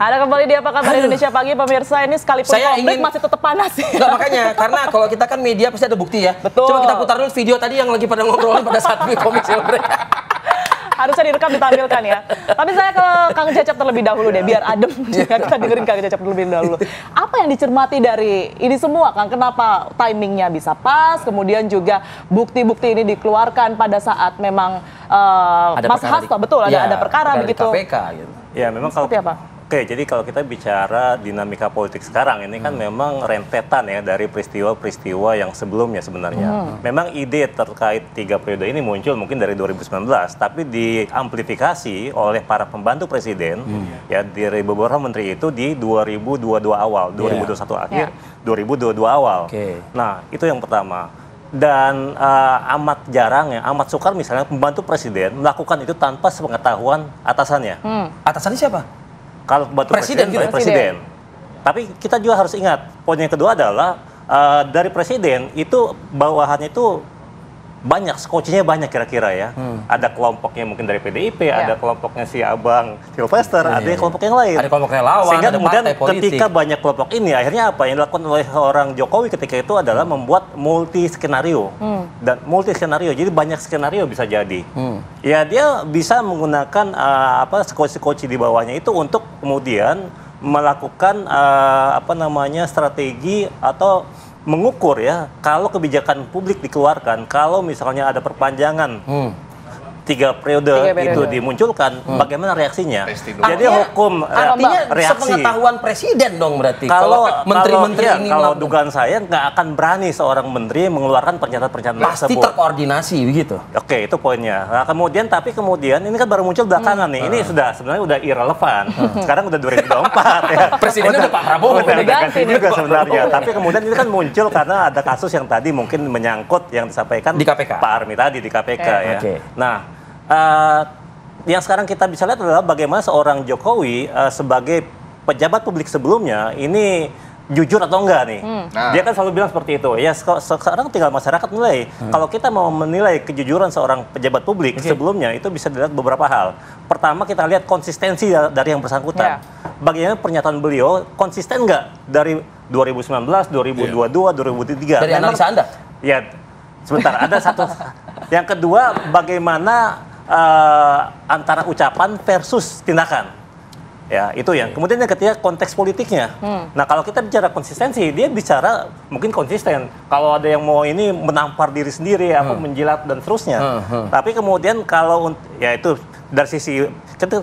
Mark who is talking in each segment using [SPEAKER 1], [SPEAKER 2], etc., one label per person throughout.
[SPEAKER 1] Ada kembali di Apa Kabar Indonesia Pagi, pemirsa. Ini sekalipun konflik masih tetap panas.
[SPEAKER 2] Enggak, makanya, karena kalau kita kan media pasti ada bukti ya.
[SPEAKER 1] Betul.
[SPEAKER 2] Coba kita putar dulu video tadi yang lagi pada ngobrol pada saat komik break.
[SPEAKER 1] Harusnya direkam ditampilkan ya. Tapi saya ke Kang Cecep terlebih dahulu deh, biar adem. Kita dengerin Kang Cecep terlebih dahulu. Apa yang dicermati dari ini semua, Kang? Kenapa timingnya bisa pas, kemudian juga bukti-bukti ini dikeluarkan pada saat memang Mas Hasto, betul, ada perkara begitu.
[SPEAKER 2] KPK, gitu.
[SPEAKER 3] Ya, memang kalau
[SPEAKER 1] seperti apa?
[SPEAKER 3] Oke, jadi kalau kita bicara dinamika politik sekarang ini kan memang rentetan ya dari peristiwa-peristiwa yang sebelumnya sebenarnya. Memang ide terkait 3 periode ini muncul mungkin dari 2019, tapi diamplifikasi oleh para pembantu presiden ya dari beberapa menteri itu di 2022 awal, 2021 akhir, 2022 awal. Nah, itu yang pertama. Dan amat jarang ya, amat sukar misalnya pembantu presiden melakukan itu tanpa sepengetahuan atasannya.
[SPEAKER 2] Atasannya siapa?
[SPEAKER 3] Kalau pembantu presiden. Tapi kita juga harus ingat, poin yang kedua adalah dari presiden itu bawahannya itu banyak, skocinya banyak kira-kira ya. Ada kelompoknya mungkin dari PDIP, ada kelompoknya si Abang Sylvester, ada kelompok yang lain.
[SPEAKER 2] Ada kelompok relawan,
[SPEAKER 3] sehingga
[SPEAKER 2] ada
[SPEAKER 3] kemudian
[SPEAKER 2] partai politik.
[SPEAKER 3] ketika banyak kelompok ini, akhirnya apa yang dilakukan oleh seorang Jokowi ketika itu adalah membuat multi skenario. Dan multi skenario, jadi banyak skenario bisa jadi. Ya dia bisa menggunakan skoci-skoci di bawahnya itu untuk kemudian melakukan strategi atau mengukur ya, kalau kebijakan publik dikeluarkan, kalau misalnya ada perpanjangan 3 periode itu dimunculkan, bagaimana reaksinya? Jadi hukum
[SPEAKER 2] artinya
[SPEAKER 3] reaksi.
[SPEAKER 2] sepengetahuan presiden dong berarti.
[SPEAKER 3] Kalau
[SPEAKER 2] menteri-menteri ini
[SPEAKER 3] kalau dugaan saya nggak akan berani seorang menteri mengeluarkan pernyataan-pernyataan
[SPEAKER 2] pasti
[SPEAKER 3] tersebut.
[SPEAKER 2] terkoordinasi begitu.
[SPEAKER 3] Oke, itu poinnya. Nah, tapi kemudian ini kan baru muncul belakangan nih. Ini sebenarnya udah irrelevan. Sekarang udah 2024 ya.
[SPEAKER 2] Presidennya udah Pak Prabowo.
[SPEAKER 3] Udah ganti juga sebenarnya. Tapi kemudian ini kan muncul karena ada kasus yang tadi mungkin menyangkut yang disampaikan
[SPEAKER 2] di KPK.
[SPEAKER 3] Pak Armi tadi di KPK ya. Nah, yang sekarang kita bisa lihat adalah bagaimana seorang Jokowi sebagai pejabat publik sebelumnya ini jujur atau enggak nih. Dia kan selalu bilang seperti itu. Ya sekarang tinggal masyarakat nilai. Kalau kita mau menilai kejujuran seorang pejabat publik sebelumnya itu bisa dilihat beberapa hal. Pertama kita lihat konsistensi dari yang bersangkutan. Bagaimana pernyataan beliau konsisten enggak dari 2019, 2022, 2023.
[SPEAKER 2] Dari analisa Anda?
[SPEAKER 3] Ya, sebentar. Ada satu. Yang kedua, bagaimana antara ucapan versus tindakan. Ya, itu yang. Kemudian yang ketiga konteks politiknya. Nah, kalau kita bicara konsistensi, dia bicara mungkin konsisten. Kalau ada yang mau ini menampar diri sendiri, menjilat dan seterusnya. Tapi kemudian kalau ya itu dari sisi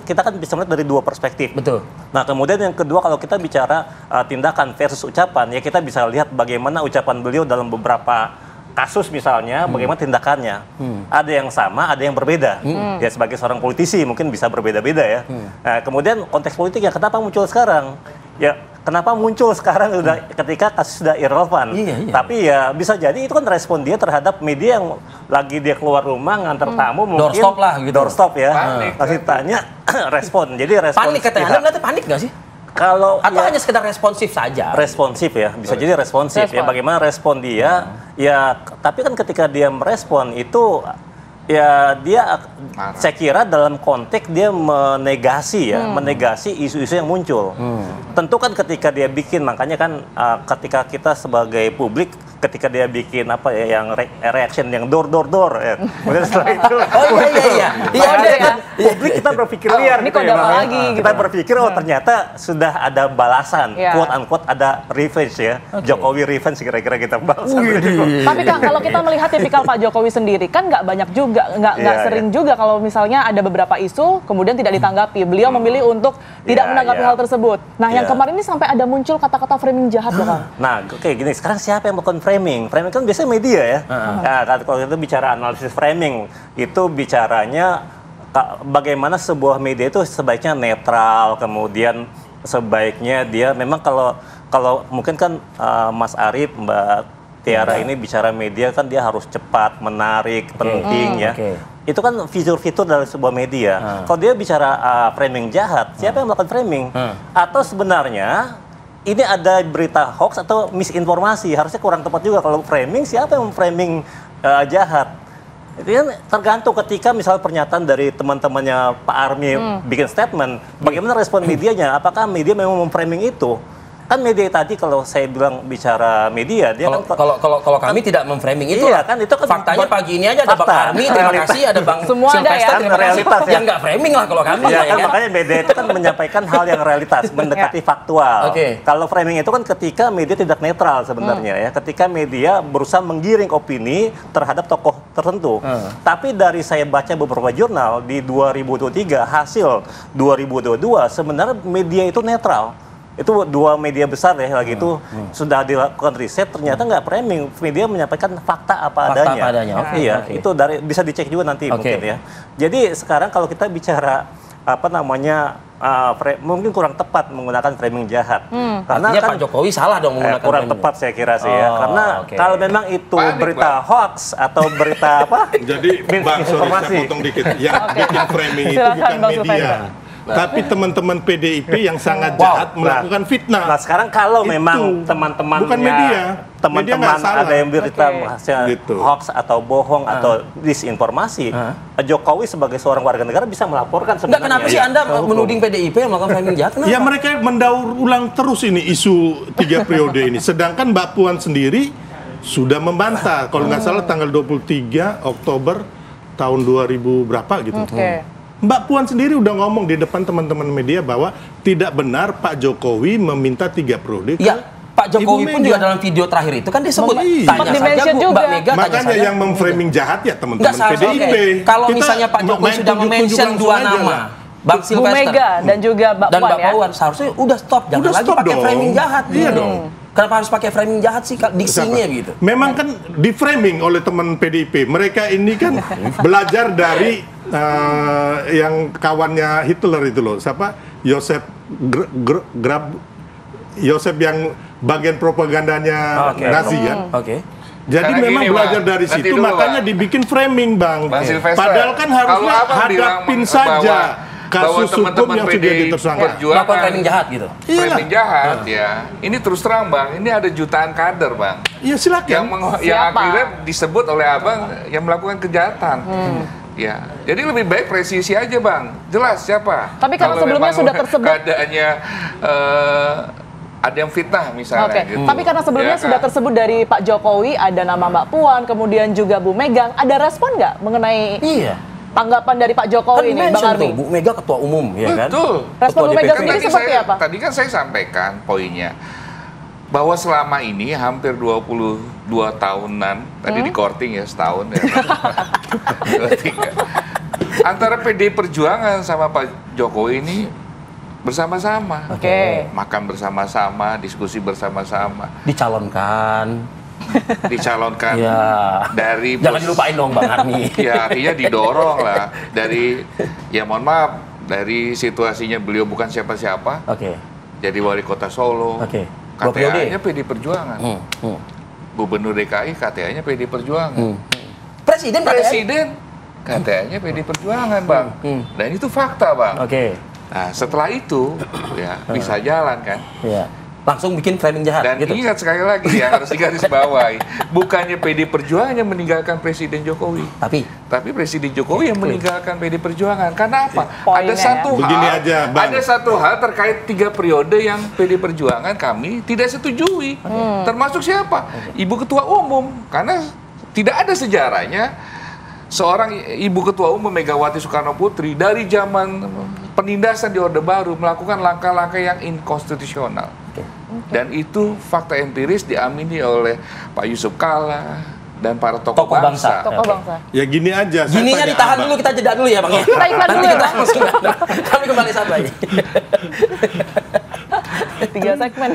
[SPEAKER 3] kita kan bisa melihat dari 2 perspektif.
[SPEAKER 2] Betul.
[SPEAKER 3] Nah, kemudian yang kedua kalau kita bicara tindakan versus ucapan, ya kita bisa lihat bagaimana ucapan beliau dalam beberapa kasus misalnya, bagaimana tindakannya. Ada yang sama, ada yang berbeda. Ya sebagai seorang politisi mungkin bisa berbeda-beda ya. Nah, kemudian konteks politiknya kenapa muncul sekarang? Ya kenapa muncul sekarang ketika kasus sudah irrelevan. Tapi ya bisa jadi itu kan respon dia terhadap media yang lagi dia keluar rumah ngantar tamu mungkin.
[SPEAKER 2] Doorstop lah gitu.
[SPEAKER 3] Doorstop ya. Masih tanya respon. Jadi respon.
[SPEAKER 2] Panik katanya. Anda melihatnya panik nggak sih?
[SPEAKER 3] Atau
[SPEAKER 2] hanya sekedar responsif saja?
[SPEAKER 3] Responsif ya, bisa jadi responsif ya. Bagaimana respon dia? Ya, tapi kan ketika dia merespon itu, ya dia, saya kira dalam konteks dia menegasi ya, menegasi isu-isu yang muncul. Tentu kan ketika dia bikin, makanya kan ketika kita sebagai publik, ketika dia bikin yang reaction yang door ya. Kemudian setelah itu publik kita berpikir liar
[SPEAKER 1] ini kode apa lagi gitu.
[SPEAKER 3] Kita berpikir ternyata sudah ada balasan, quote unquote ada revenge ya. Jokowi revenge kira-kira kita bahas.
[SPEAKER 1] Tapi Kang, kalau kita melihat tipikal Pak Jokowi sendiri kan nggak banyak juga, nggak sering juga kalau misalnya ada beberapa isu kemudian tidak ditanggapi. Beliau memilih untuk tidak menanggapi hal tersebut. Nah, yang kemarin ini sampai ada muncul kata-kata framing jahat loh, Kang.
[SPEAKER 3] Nah, gini, sekarang siapa yang melakukan framing? Framing kan biasanya media ya. Nah, kalau itu bicara analisis framing, itu bicaranya bagaimana sebuah media itu sebaiknya netral, kemudian sebaiknya dia memang kalau mungkin kan Mas Arief, Mbak Tiara ini bicara media kan dia harus cepat, menarik, penting ya. Itu kan fitur-fitur dari sebuah media. Kalau dia bicara framing jahat, siapa yang melakukan framing? Atau sebenarnya ini ada berita hoax atau misinformasi, harusnya kurang tepat juga kalau framing, siapa yang framing jahat? Itu kan tergantung ketika misalnya pernyataan dari teman-temannya Pak Army bikin statement, bagaimana respon medianya? Apakah media memang memframing itu? Kan media tadi kalau saya bilang bicara media, dia
[SPEAKER 2] kalau kami tidak memframing itu,
[SPEAKER 3] iya, kan itu kan
[SPEAKER 2] faktanya pagi ini aja ada Bang Army, terima kasih, ada Bang
[SPEAKER 1] Semua ada
[SPEAKER 2] Sylvester,
[SPEAKER 1] ya,
[SPEAKER 2] terima kasih.
[SPEAKER 3] realitas ya.
[SPEAKER 2] Yang nggak framing lah kalau kami.
[SPEAKER 3] Ya,
[SPEAKER 2] ya
[SPEAKER 3] kan, makanya media itu kan menyampaikan hal yang realitas, mendekati faktual.
[SPEAKER 2] Oke.
[SPEAKER 3] Kalau framing itu kan ketika media tidak netral sebenarnya ya, ketika media berusaha menggiring opini terhadap tokoh tertentu. Tapi dari saya baca beberapa jurnal di 2023 hasil 2022 sebenarnya media itu netral. Itu dua media besar ya lagi itu sudah dilakukan riset ternyata nggak framing, media menyampaikan fakta apa adanya. Iya, itu dari bisa dicek juga nanti mungkin ya. Jadi sekarang kalau kita bicara apa namanya mungkin kurang tepat menggunakan framing jahat.
[SPEAKER 2] Karena kan Pak Jokowi salah dong menggunakan
[SPEAKER 3] kurang
[SPEAKER 2] framing.
[SPEAKER 3] tepat saya kira sih ya. Karena kalau memang itu berita hoax atau berita apa?
[SPEAKER 4] Jadi Bang, sorry saya potong dikit. Yang bikin framing itu
[SPEAKER 1] Silakan,
[SPEAKER 4] bukan
[SPEAKER 1] Bang
[SPEAKER 4] media.
[SPEAKER 1] Sylvester.
[SPEAKER 4] Tapi teman-teman PDIP yang sangat jahat melakukan fitnah.
[SPEAKER 3] Nah sekarang kalau
[SPEAKER 4] Itu
[SPEAKER 3] memang teman-teman
[SPEAKER 4] bukan media. Media
[SPEAKER 3] teman-teman
[SPEAKER 4] nggak salah.
[SPEAKER 3] ada yang berita hasil
[SPEAKER 4] Gitu.
[SPEAKER 3] hoax atau bohong atau disinformasi, Pak Jokowi sebagai seorang warga negara bisa melaporkan
[SPEAKER 2] Enggak,
[SPEAKER 3] sebenarnya.
[SPEAKER 2] kenapa sih Anda menuding PDIP yang melakukan framing jahat? Kenapa?
[SPEAKER 4] Ya mereka mendaur ulang terus ini isu 3 periode ini. Sedangkan Mbak Puan sendiri sudah membantah. Kalau nggak salah tanggal 23 Oktober tahun 2000 berapa gitu. Mbak Puan sendiri udah ngomong di depan teman-teman media bahwa tidak benar Pak Jokowi meminta 3 periode.
[SPEAKER 2] Ya, Pak Jokowi pun juga dalam video terakhir itu kan disebut tanya saja Bu, Mbak Mega tanya
[SPEAKER 4] Makanya
[SPEAKER 2] saja.
[SPEAKER 4] yang memframing jahat ya teman-teman PDIP.
[SPEAKER 2] Kalau misalnya Pak Jokowi sudah mention 2 nama, Bang
[SPEAKER 1] Bu
[SPEAKER 2] Sylvester
[SPEAKER 1] Mega dan juga Mbak
[SPEAKER 2] dan
[SPEAKER 1] Puan
[SPEAKER 2] Mbak
[SPEAKER 1] ya.
[SPEAKER 2] Puan, seharusnya udah stop, jangan
[SPEAKER 4] Udah
[SPEAKER 2] lagi
[SPEAKER 4] stop
[SPEAKER 2] pakai
[SPEAKER 4] dong.
[SPEAKER 2] framing jahat.
[SPEAKER 4] Iya dong.
[SPEAKER 2] Kenapa harus pakai framing jahat sih diksinya gitu?
[SPEAKER 4] Memang kan di framing oleh teman PDIP. Mereka ini kan belajar dari yang kawannya Hitler itu loh. Siapa? Joseph Joseph yang bagian propagandanya Nazi kan. Jadi
[SPEAKER 5] Karena
[SPEAKER 4] memang
[SPEAKER 5] gini,
[SPEAKER 4] belajar
[SPEAKER 5] Bang.
[SPEAKER 4] dari
[SPEAKER 5] Nanti
[SPEAKER 4] situ,
[SPEAKER 5] dulu,
[SPEAKER 4] makanya
[SPEAKER 5] Bang.
[SPEAKER 4] dibikin framing, Bang.
[SPEAKER 5] Bang Sylvester,
[SPEAKER 4] Padahal kan
[SPEAKER 5] kalau
[SPEAKER 4] harusnya
[SPEAKER 5] Abang
[SPEAKER 4] hadapin
[SPEAKER 5] bilang
[SPEAKER 4] saja
[SPEAKER 5] bahwa
[SPEAKER 4] kasus hukum
[SPEAKER 5] teman-teman
[SPEAKER 4] yang sudah
[SPEAKER 5] PDI
[SPEAKER 4] ditersangka.
[SPEAKER 5] Perjuangan
[SPEAKER 2] Melakukan framing jahat gitu.
[SPEAKER 5] framing jahat ya. Ini terus terang Bang, ini ada jutaan kader Bang.
[SPEAKER 4] Iya silakan.
[SPEAKER 5] Yang akhirnya disebut oleh Abang yang melakukan kejahatan. Ya, jadi lebih baik presisi aja Bang. Jelas siapa.
[SPEAKER 1] Tapi kalau sebelumnya
[SPEAKER 5] memang
[SPEAKER 1] sudah tersebut
[SPEAKER 5] keadaannya ada yang fitnah misalnya gitu.
[SPEAKER 1] Tapi karena sebelumnya
[SPEAKER 5] Ya
[SPEAKER 1] sudah
[SPEAKER 5] kan?
[SPEAKER 1] tersebut dari Pak Jokowi, ada nama Mbak Puan, kemudian juga Bu Mega, ada respon nggak mengenai tanggapan dari Pak Jokowi ini, Bang Army?
[SPEAKER 2] Bu Mega ketua umum, ya kan?
[SPEAKER 5] Betul.
[SPEAKER 1] Respon Bu Mega
[SPEAKER 5] Kan
[SPEAKER 1] sendiri
[SPEAKER 5] tadi
[SPEAKER 1] seperti apa?
[SPEAKER 5] Tadi kan saya sampaikan poinnya bahwa selama ini hampir 22 tahunan tadi di korting ya setahun ya. 23. Antara PD Perjuangan sama Pak Jokowi ini bersama-sama. Makan bersama-sama, diskusi bersama-sama. Dicalonkan
[SPEAKER 2] Ya.
[SPEAKER 5] dari
[SPEAKER 2] Jangan dilupain dong Bang Army.
[SPEAKER 5] Ya artinya didorong lah dari ya mohon maaf dari situasinya beliau bukan siapa-siapa. Jadi wali kota Solo. KTA-nya PD Perjuangan. Gubernur DKI KTA-nya PD Perjuangan.
[SPEAKER 2] Presiden
[SPEAKER 5] KTA-nya PD Perjuangan, Bang. Dan itu fakta, Bang. Nah, setelah itu ya bisa jalan kan.
[SPEAKER 2] Langsung bikin framing jahat.
[SPEAKER 5] Dan
[SPEAKER 2] gitu.
[SPEAKER 5] ingat sekali lagi yang harus digarisbawahi, bukannya PD Perjuangan yang meninggalkan Presiden Jokowi, tapi Presiden Jokowi yang meninggalkan PD Perjuangan. Karena apa?
[SPEAKER 1] Poinnya
[SPEAKER 5] Ada satu hal terkait 3 periode yang PD Perjuangan kami tidak setujui. Termasuk siapa? Ibu Ketua Umum. Karena tidak ada sejarahnya seorang Ibu Ketua Umum Megawati Soekarno Putri dari zaman penindasan di Orde Baru melakukan langkah-langkah yang inkonstitusional. Dan itu fakta empiris diamini oleh Pak Yusuf Kalla dan para tokoh bangsa.
[SPEAKER 4] Ya gini aja.
[SPEAKER 2] Gininya ditahan dulu, kita jeda dulu ya Bang.
[SPEAKER 1] Kita iklan dulu ya Bang.
[SPEAKER 2] Kami kembali saat lagi.
[SPEAKER 1] 3 segmen.